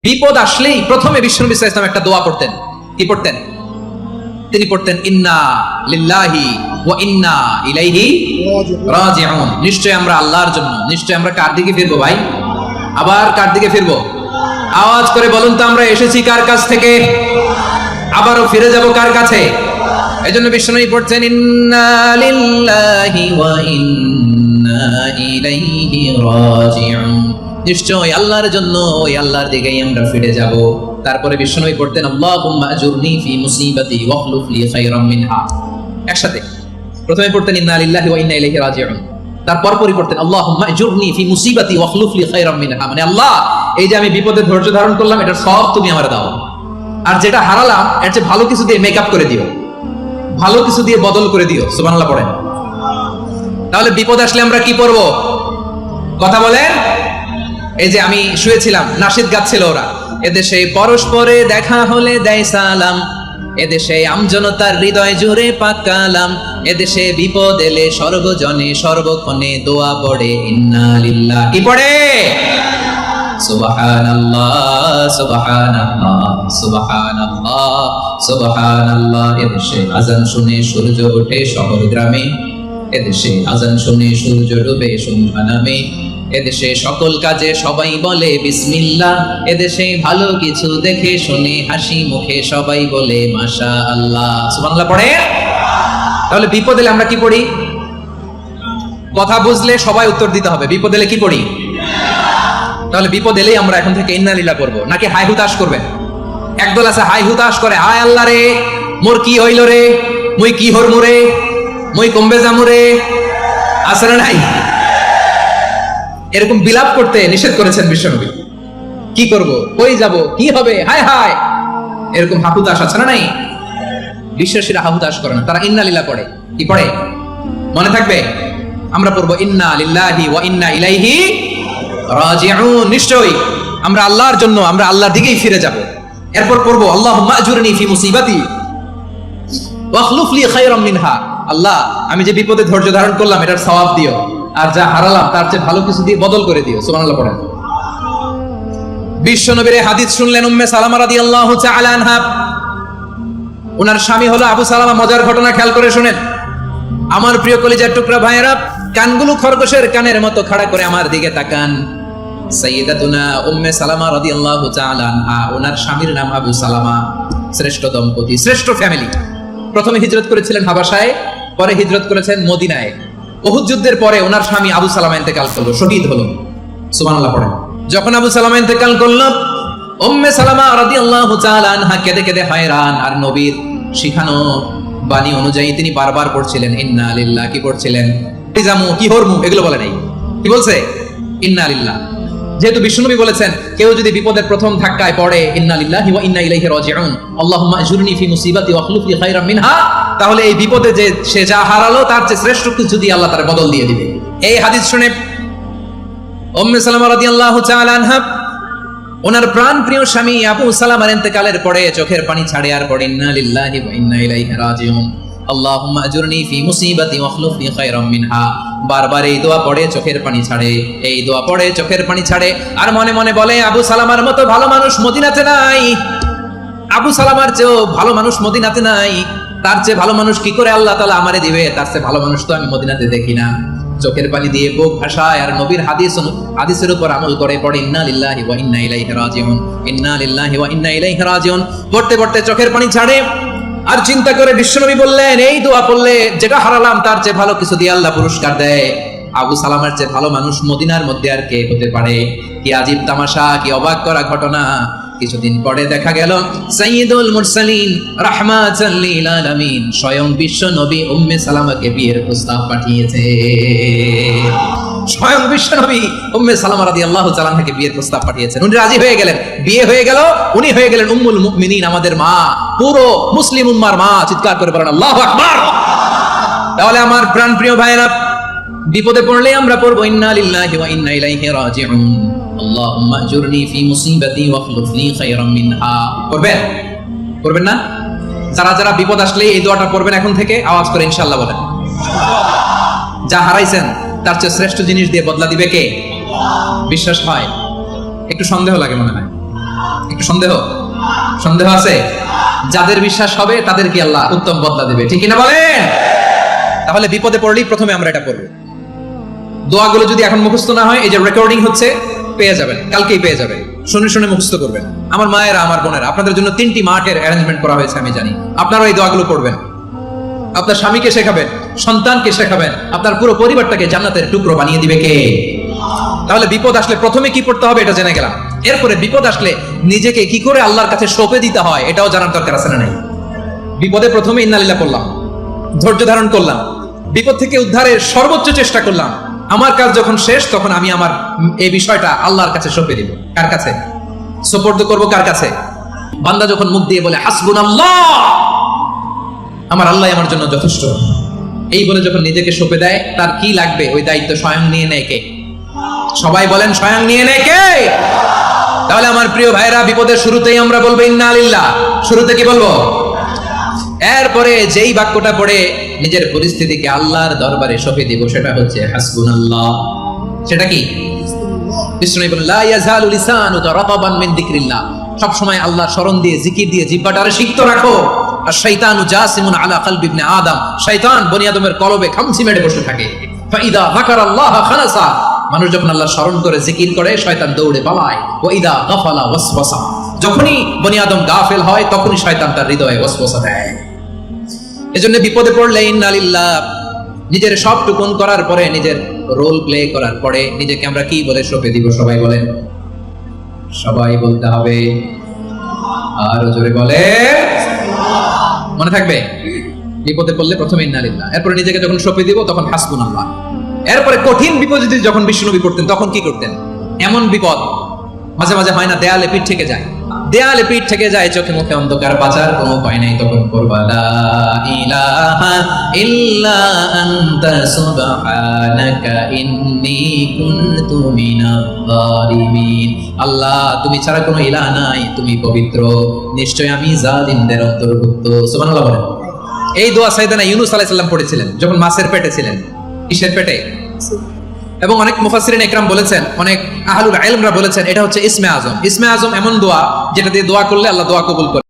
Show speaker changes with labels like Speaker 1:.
Speaker 1: বিপদ আসলেই প্রথমে বিশ্বনবী সাল্লাল্লাহু আলাইহি ওয়াসাল্লাম একটা দোয়া পড়তেন। কি পড়তেন? তিনি পড়তেন ইন্না লিল্লাহি ওয়া ইন্না ইলাইহি রাজিউন। নিশ্চয় আমরা আল্লাহর জন্য, নিশ্চয় আমরা কার দিকে ফিরবো ভাই? আবার কার দিকে ফিরবো? আওয়াজ করে বলুন তো, আমরা এসেছি কার কাছ থেকে, আবারও ফিরে যাব কার কাছে? এজন্য বিশ্বনবী পড়ছেন ইন্না লিল্লাহি ওয়া ইন্না ইলাইহি রাজিউন। নিশ্চয় আল্লাহর জন্য, ওই আল্লাহর দিকেই আমরা ফিরে যাব। তারপরে বিশ্বনবী পড়তেন আল্লাহুম্মা আজুরনি ফি মুসিবাতি ওয়াখলুফ লি খায়রাম মিনহা। একসাথে প্রথমে পড়তেন ইন্না লিল্লাহি ওয়া ইন্না ইলাইহি রাজিউন, তারপর পরে পড়তেন আল্লাহুম্মা আজুরনি ফি মুসিবাতি ওয়াখলুফ লি খায়রাম মিনহা। মানে আল্লাহ, এই যে আমি বিপদে ধৈর্য ধারণ করলাম, এটা সব তুমি আমারে দাও, আর যেটা হারালাম এর চেয়ে ভালো কিছু দিয়ে মেকআপ করে দিও, ভালো কিছু দিয়ে বদল করে দিও। সুবহানাল্লাহ পড়েন। তাহলে বিপদ আসলে আমরা কি পড়বো? কথা বলেন। এই যে আমি শুয়েছিলাম, নাশিদ গাচ্ছিল ওরা, এদেশে পরস্পরে দেখা হলে দেয় সালাম, এদেশে আমজনতার হৃদয় জুড়ে পাকালাম, এদেশে বিপদ এলে সর্বজনে সর্বক্ষণে দোয়া পড়ে ইন্না লিল্লাহ। কি পড়ে? সুবহানাল্লাহ সুবহানাল্লাহ সুবহানাল্লাহ সুবহানাল্লাহ। এদেশে আজান শুনে সূর্য ওঠে শহর গ্রামে, এদেশে আজান শুনে সূর্য ডুবে সন্ধ্যা নামে, এদেশে সকল কাজে সবাই বলে বিসমিল্লাহ, এদেশে ভালো কিছু দেখে শুনে হাসি মুখে সবাই বলে মাশাআল্লাহ। সুবহানাল্লাহ পড়ে। তাহলে বিপদ এলে আমরা কি পড়ি? কথা বুঝলে সবাই উত্তর দিতে হবে। বিপদ এলে কি পড়ি? তাহলে বিপদ এলেই আমরা এখন থেকে ইন্না লিল্লাহ করবো, নাকি হাই হুতাশ করবেন? একদল আছে হাই হুতাশ করে, হায় আল্লাহ রে মোর কি হইল রে, মুই কি হরমু রে, মুই কমবে যামু রে। আছে না নাই? এরকম বিলাপ করতে নিষেধ করেছেন বিশ্বনবী। কি করব, কই যাব, কি হবে, হায় হায়, এরকম হাহুতাশ আছে না নাই? বিশ্বাসীরা হাহুতাশ করে না, তারা ইন্না লিল্লাহ পড়ে। কি পড়ে? মনে থাকবে? আমরা পড়বো ইন্না লিল্লাহি ওয়া ইন্না ইলাইহি রাজিউন। নিশ্চয়ই আমরা আল্লাহর জন্য, আমরা আল্লাহর দিকেই ফিরে যাব। এরপর পড়বো আল্লাহুম্মা আজুরনি ফি মুসিবাতি ওয়াখলুফ লি খায়রাম মিনহা। আল্লাহ, আমি যে বিপদে ধৈর্য ধারণ করলাম এটার সওয়াব দিও, আর যা হারালাম তার চেয়ে ভালো কিছু দিয়ে বদল করে দিও। সুবহানাল্লাহ পড়েন। বিশ্বনবীর হাদিস শুনলেন উম্মে সালামা রাদিয়াল্লাহু তাআলা আনহা। ওনার স্বামী হলো আবু সালামা। মজার ঘটনা খেয়াল করে শুনেন। আমার প্রিয় কলিজার টুকরা ভাইয়েরা, কানগুলো খরগোশের কানের মতো খাড়া করে আমার দিকে তাকান। সাইয়্যিদাতুনা উম্মে সালামা রাদিয়াল্লাহু তাআলা আনহা, ওনার স্বামীর নাম আবু সালামা। শ্রেষ্ঠ দম্পতি, শ্রেষ্ঠ ফ্যামিলি। প্রথমে হিজরত করেছিলেন হাবাসায়, পরে হিজরত করেছেন মদিনায়। উহুদ যুদ্ধের পরে ওনার স্বামী আবু সালামা ইন্তেকাল করলো, শহীদ হলো। সুবহানাল্লাহ পড়েন। যখন আবু সালামা ইন্তেকাল করলো, উম্মে সালামা রাদিয়াল্লাহু তাআলা আনহা কেঁদে কেঁদে হয়রান। আর নবীর শিখানো বাণী অনুযায়ী তিনি বারবার পড়ছিলেন ইন্না লিল্লাহ। কি পড়ছিলেন? জামু কি হরমু এগুলো বলে নাই। কি বলছে? ইন্না লিল্লাহ। যেহেতু বিশ্বনবী বলেছেন কেউ যদি বিপদের প্রথম ধাক্কায় পড়ে ইন্না লিল্লাহি ওয়া ইন্না ইলাইহি রাজিউন, আল্লাহুম্মা আজুরনি ফি মুসিবাতি ওয়াখলুফ লি খায়রাম মিনহা, তাহলে এই বিপদে যে সে যা হারালো তার চেয়ে শ্রেষ্ঠ কিছু দিয়ে আল্লাহ তার বদল দিয়ে দিবে। এই হাদিস শুনে উম্মে সালামা রাদিয়াল্লাহু তাআলা আনহা ওনার প্রাণ প্রিয় স্বামী আবু সালামার ইন্তেকালের পরে চোখের পানি ছাড়ে আর পড়ে ইন্না লিল্লাহি ওয়া ইন্না ইলাইহি রাজিউন, আল্লাহুম্মা আজুরনি ফি মুসিবাতি ওয়াখলুফ লি খায়রাম মিনহা। বারবার এই দোয়া পড়ে চোখের পানি ছাড়ে, এই দোয়া পড়ে চোখের পানি ছাড়ে, আর মনে মনে বলে আবু সালামার মতো ভালো মানুষ মদিনাতে নাই, আবু সালামার চেয়েও ভালো মানুষ মদিনাতে নাই, তার চেয়ে ভালো মানুষ কি করে আল্লাহ তাআলা আমারে দিবে, তার চেয়ে ভালো মানুষ তো আমি মদিনাতে দেখি না। চোখের পানি দিয়ে বুক ভাসায় আর নবীর হাদিসের উপর আমল করে পড়ে ইন্না লিল্লাহি ওয়া ইন্না ইলাইহি রাজিউন, ইন্না লিল্লাহি ওয়া ইন্না ইলাইহি রাজিউন। পড়তে পড়তে চোখের পানি ছাড়ে আর চিন্তা করে বিশ্বনবী বললেন এই দোয়া পড়লে যেটা হারালাম তার চেয়ে ভালো কিছু দিয়ে আল্লাহ পুরস্কার দেয়। আবু সালামার চেয়ে ভালো মানুষ মদিনার মধ্যে আর কে হতে পারে? কি আজীব তামাশা, কি অবাক করা ঘটনা। কিছুদিন পরে দেখা গেল সাইয়্যিদুল মুরসালিন রাহমাতাল লিল আলামিন স্বয়ং বিশ্ব নবী উম্মে সালামাকে বিয়ের প্রস্তাব পাঠিয়েছে। স্বয়ং বিশ্ব নবী উম্মে সালামা রাদিয়াল্লাহু তাআলা আনহাকে বিয়ের প্রস্তাব পাঠিয়েছেন। উনি রাজি হয়ে গেলেন, বিয়ে হয়ে গেল, উনি হয়ে গেলেন উম্মুল মুমিনিন, আমাদের মা, পুরো মুসলিম উম্মার মা। চিৎকার করে বলেন আল্লাহু আকবার। তাহলে আমার প্রাণ প্রিয় ভাইরা, বিপদে পড়লে আমরা পড়বো ইন্না লিল্লাহি ওয়া ইন্না ইলাইহি রাজিউন, আল্লাহুম্মা আজুরনি ফি মুসিবাতি ওয়াখলুফ লি খায়রাম মিনহা। পড়বেন? পড়বেন না? যারা যারা বিপদ আসলে এই দোয়াটা পড়বেন এখন থেকে আওয়াজ করে ইনশাআল্লাহ বলেন। যা হারাইছেন তার চেয়ে শ্রেষ্ঠ জিনিস দিয়ে বদলা দিবে কে? বিশ্বাস হয়? একটু সন্দেহ লাগে মনে হয়। সন্দেহ সন্দেহ আছে? যাদের বিশ্বাস হবে তাদেরকে আল্লাহ উত্তম বদলা দেবে, ঠিক কিনা বলেন? তাহলে বিপদে পড়লেই প্রথমে আমরা এটা পড়বো। দোয়াগুলো যদি এখন মুখস্থ না হয়, এই যে রেকর্ডিং হচ্ছে, পেয়ে যাবেন, কালকেই পেয়ে যাবেন, শুনে শুনে মুখস্থ করবেন। আমার মায়েরা, আমার বোনেরা, আপনাদের জন্য 3টি মাঠের অ্যারেঞ্জমেন্ট করা হয়েছে, আমি জানি। আপনারা এই দোয়াগুলো পড়বেন, আপনার স্বামীকে শেখাবেন, সন্তানকে শেখাবেন, আপনার পুরো পরিবারটাকে জান্নাতের টুকরো বানিয়ে দিবে কে? তাহলে বিপদ আসলে প্রথমে কি পড়তে হবে এটা জেনে গেলাম। এরপরে বিপদ আসলে নিজেকে কি করে আল্লাহর কাছে সঁপে দিতে হয় এটাও জানার দরকার আছে না নাই? বিপদে প্রথমে ইন্নালিল্লাহ পড়লাম, ধৈর্য ধারণ করলাম, বিপদ থেকে উদ্ধারের সর্বোচ্চ চেষ্টা করলাম। আমার কাজ যখন শেষ, তখন আমি আমার এই বিষয়টা আল্লাহর কাছে সঁপে দিব। কার কাছে সুপর্দ করব? কার কাছে? বান্দা যখন মুখ দিয়ে বলে হাসবুনাল্লাহ, আমার আল্লাহ আমার জন্য যথেষ্ট, এই বলে যখন নিজেকে সঁপে দেয়, তার কি লাগবে ওই দায়িত্ব স্বয়ং নিয়ে নেয় কে? সবাই বলেন, স্বয়ং নিয়ে নেয় কে? তাহলে আমার প্রিয় ভাইরা, বিপদের শুরুতেই আমরা বলবো ইন্না লিল্লাহ। শুরুতে কি বলবো? এরপরে যেই বাক্যটা পড়ে নিজের পরিস্থিতিকে আল্লাহর দরবারে সঁপে দিব, সেটা হচ্ছে হাসবুনাল্লাহ। সেটা কি? বিষ্ণু বলেন লা ইয়াজালু লিসানুকা রাতাবান মিন যিকরিল্লাহ, সব সময় আল্লাহর স্মরণ দিয়ে, জিকির দিয়ে জিহ্বাটারে সিক্ত রাখো। আর শয়তানু জাসিমুন আলা কলবি ইবনে আদম, শয়তান বনি আদমের কলবে খামচি মেরে বসে থাকে। ফাইদা যাকারাল্লাহ খালাসা, মানুষ যখন আল্লাহর স্মরণ করে জিকির করে, শয়তান দৌড়ে পালায়। ওয়া ইদা গাফালা ওয়াসওয়াসা, যখনই বনি আদম গাফেল হয়, তখনই শয়তান তার হৃদয়ে ওয়াসওয়াসা দেয়। এজন্য বিপদে পড়লে ইন্না লিল্লাহ, নিজের সব টুকুন করার পরে, নিজের রোল প্লে করার পরে নিজেকে আমরা কি বলে সঁপে দিব? সবাই বলেন, সবাই বলতে হবে, আর জোরে বলে, মনে থাকবে। বিপদে পড়লে প্রথমে ইন্না লিল্লাহ, এরপরে নিজেকে যখন সঁপে দিব তখন হাসবুনাল্লাহ। এরপরে কঠিন বিপদ যদি যখন বিষ্ণুনবী পড়তেন, তখন কি করতেন? এমন বিপদ মাঝে মাঝে হয় না, দেয়ালে পিঠ থেকে যায়, দেয়ালে পিঠ থেকে যায়, চোখে মুখে অন্ধকার, বাঁচার কোনো উপায় নাই, তখন করবা লা ইলাহা ইল্লা আনতা সুবহানাকা ইন্নী কুনতু মিনাজ জালিমিন। আল্লাহ, তুমি ছাড়া কোনো ইলাহ নাই, তুমি পবিত্র, নিশ্চয় আমি জালিমদের অন্তর্ভুক্ত। সুবহানাল্লাহ বলেন। এই দোয়া সাইয়েদনা ইউনূস আলাইহিস সালাম পড়েছিলেন যখন মাছের পেটে ছিলেন। কিসের পেটে? এবং অনেক মুফাসসিরিন ইকরাম বলেছেন, অনেক আহলুল ইলমরা বলেছেন, এটা হচ্ছে ইসমে আজম। ইসমে আজম এমন দোয়া যেটা দিয়ে দোয়া করলে আল্লাহ দোয়া কবুল করে।